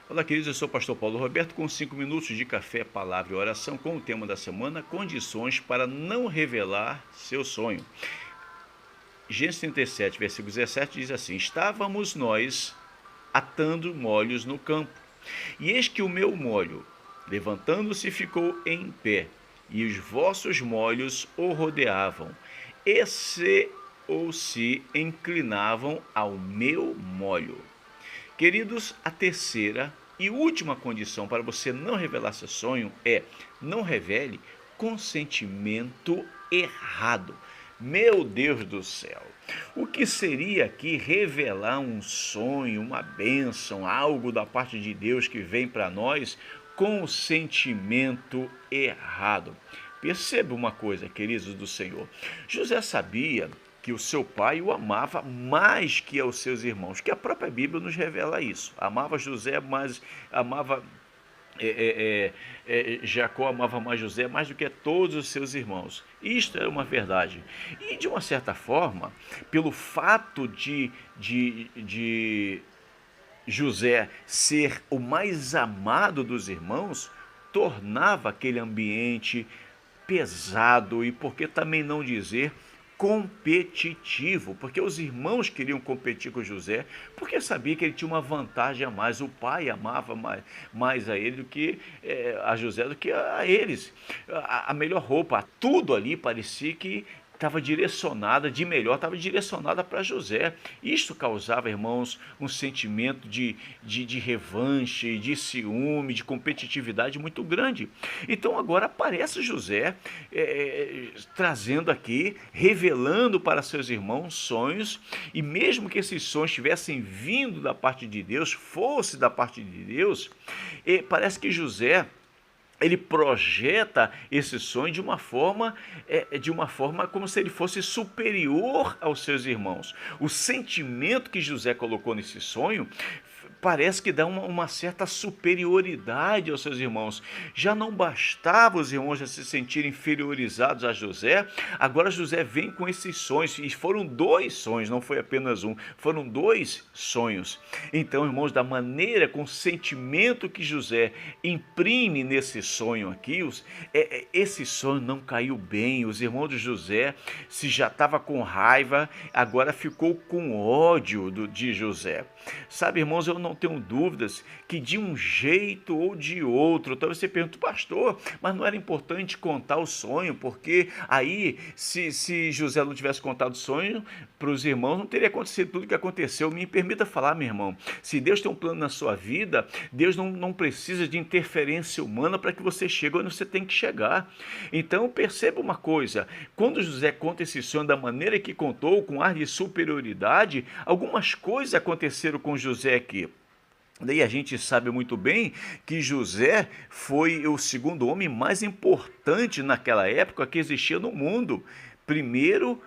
Olá, queridos, eu sou o pastor Paulo Roberto com 5 minutos de café, palavra e oração com o tema da semana, condições para não revelar seu sonho. Gênesis 37, versículo 17 diz assim: Estávamos nós atando molhos no campo, e eis que o meu molho, levantando-se, ficou em pé, e os vossos molhos o rodeavam, ou se inclinavam ao meu molho. Queridos, a terceira e última condição para você não revelar seu sonho é: não revele consentimento errado. Meu Deus do céu, o que seria aqui revelar um sonho, uma bênção, algo da parte de Deus que vem para nós com o sentimento errado? Perceba uma coisa, queridos do Senhor. José sabia que o seu pai o amava mais que aos seus irmãos, que a própria Bíblia nos revela isso. Amava José, mas amava Jacó amava mais José mais do que todos os seus irmãos. Isto era uma verdade. E de uma certa forma, pelo fato de José ser o mais amado dos irmãos, tornava aquele ambiente pesado e, por que também não dizer, competitivo, porque os irmãos queriam competir com José, porque sabia que ele tinha uma vantagem a mais. O pai amava mais a ele do que a José, do que a eles. A melhor roupa, tudo ali parecia que estava direcionada, de melhor, estava direcionada para José. Isto causava, irmãos, um sentimento de revanche, de ciúme, de competitividade muito grande. Então agora aparece José trazendo aqui, revelando para seus irmãos sonhos, e mesmo que esses sonhos tivessem vindo da parte de Deus, fosse da parte de Deus, parece que José ele projeta esse sonho de uma forma como se ele fosse superior aos seus irmãos. O sentimento que José colocou nesse sonho parece que dá uma certa superioridade aos seus irmãos. Já não bastava os irmãos já se sentirem inferiorizados a José, agora José vem com esses sonhos, e foram 2 sonhos, não foi apenas um, foram 2 sonhos. Então, irmãos, da maneira, com o sentimento que José imprime nesse sonho aqui, esse sonho não caiu bem. Os irmãos de José, se já estava com raiva, agora ficou com ódio de José. Sabe, irmãos, eu não tenho dúvidas que de um jeito ou de outro, talvez você pergunte: pastor, mas não era importante contar o sonho, porque aí se José não tivesse contado o sonho para os irmãos, não teria acontecido tudo o que aconteceu. Me permita falar, meu irmão, se Deus tem um plano na sua vida, Deus não precisa de interferência humana para que você chegue onde você tem que chegar. Então perceba uma coisa: quando José conta esse sonho da maneira que contou, com ar de superioridade, algumas coisas aconteceram com José aqui. Daí a gente sabe muito bem que José foi o segundo homem mais importante naquela época que existia no mundo. Primeiro,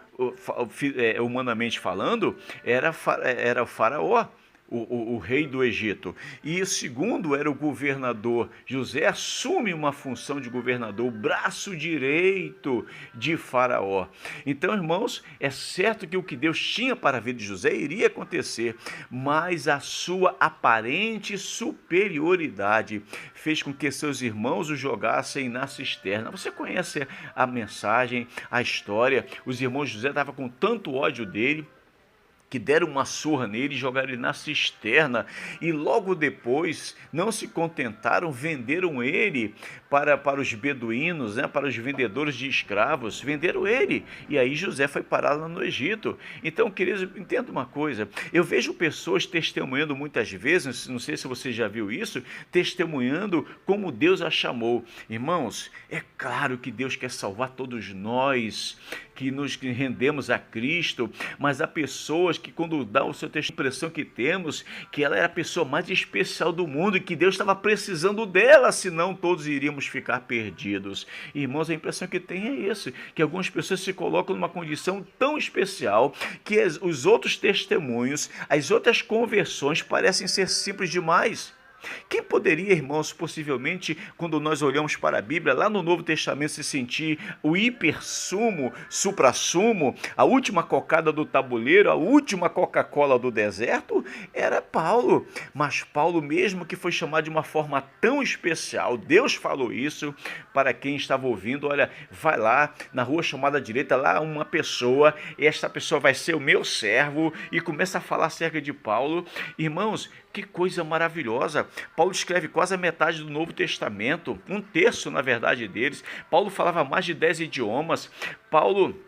humanamente falando, era o faraó, o rei do Egito. E o segundo era o governador. José assume uma função de governador, o braço direito de Faraó. Então, irmãos, é certo que o que Deus tinha para a vida de José iria acontecer, mas a sua aparente superioridade fez com que seus irmãos o jogassem na cisterna. Você conhece a mensagem, a história? Os irmãos de José estavam com tanto ódio dele que deram uma surra nele e jogaram ele na cisterna, e logo depois não se contentaram, venderam ele para os beduínos, né, para os vendedores de escravos, venderam ele, e aí José foi parar lá no Egito. Então, queridos, entenda uma coisa: eu vejo pessoas testemunhando muitas vezes, não sei se você já viu isso, testemunhando como Deus a chamou. Irmãos, é claro que Deus quer salvar todos nós que nos rendemos a Cristo, mas há pessoas que, quando dá o seu texto, a impressão que temos que ela era a pessoa mais especial do mundo e que Deus estava precisando dela, senão todos iríamos ficar perdidos. Irmãos, a impressão que tem é isso, que algumas pessoas se colocam numa condição tão especial que os outros testemunhos, as outras conversões parecem ser simples demais. Quem poderia, irmãos, possivelmente, quando nós olhamos para a Bíblia, lá no Novo Testamento, se sentir o hipersumo, suprassumo, a última cocada do tabuleiro, a última Coca-Cola do deserto? Era Paulo. Mas Paulo, mesmo que foi chamado de uma forma tão especial, Deus falou isso para quem estava ouvindo: olha, vai lá na rua chamada direita, lá uma pessoa, e esta pessoa vai ser o meu servo, e começa a falar acerca de Paulo. Irmãos, que coisa maravilhosa. Paulo escreve quase a metade do Novo Testamento, um terço, na verdade, deles. Paulo falava mais de 10 idiomas. Paulo,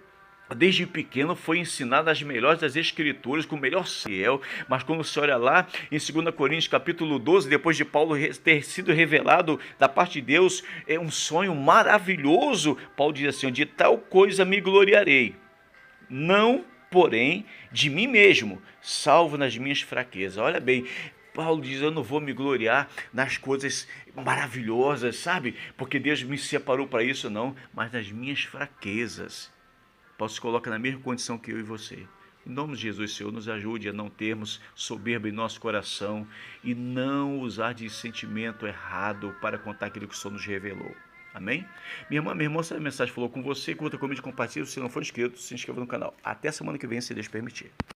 desde pequeno, foi ensinado as melhores das escrituras, com o melhor fiel. Mas quando você olha lá em 2 Coríntios capítulo 12, depois de Paulo ter sido revelado da parte de Deus um sonho maravilhoso, Paulo diz assim: de tal coisa me gloriarei, não porém de mim mesmo, salvo nas minhas fraquezas. Olha bem, Paulo diz: eu não vou me gloriar nas coisas maravilhosas, sabe? Porque Deus me separou para isso, não, mas nas minhas fraquezas. Paulo se coloca na mesma condição que eu e você. Em nome de Jesus, Senhor, nos ajude a não termos soberba em nosso coração e não usar de sentimento errado para contar aquilo que o Senhor nos revelou. Amém? Minha irmã, se a mensagem falou com você, curta, comente, compartilhe. Se não for inscrito, se inscreva no canal. Até semana que vem, se Deus permitir.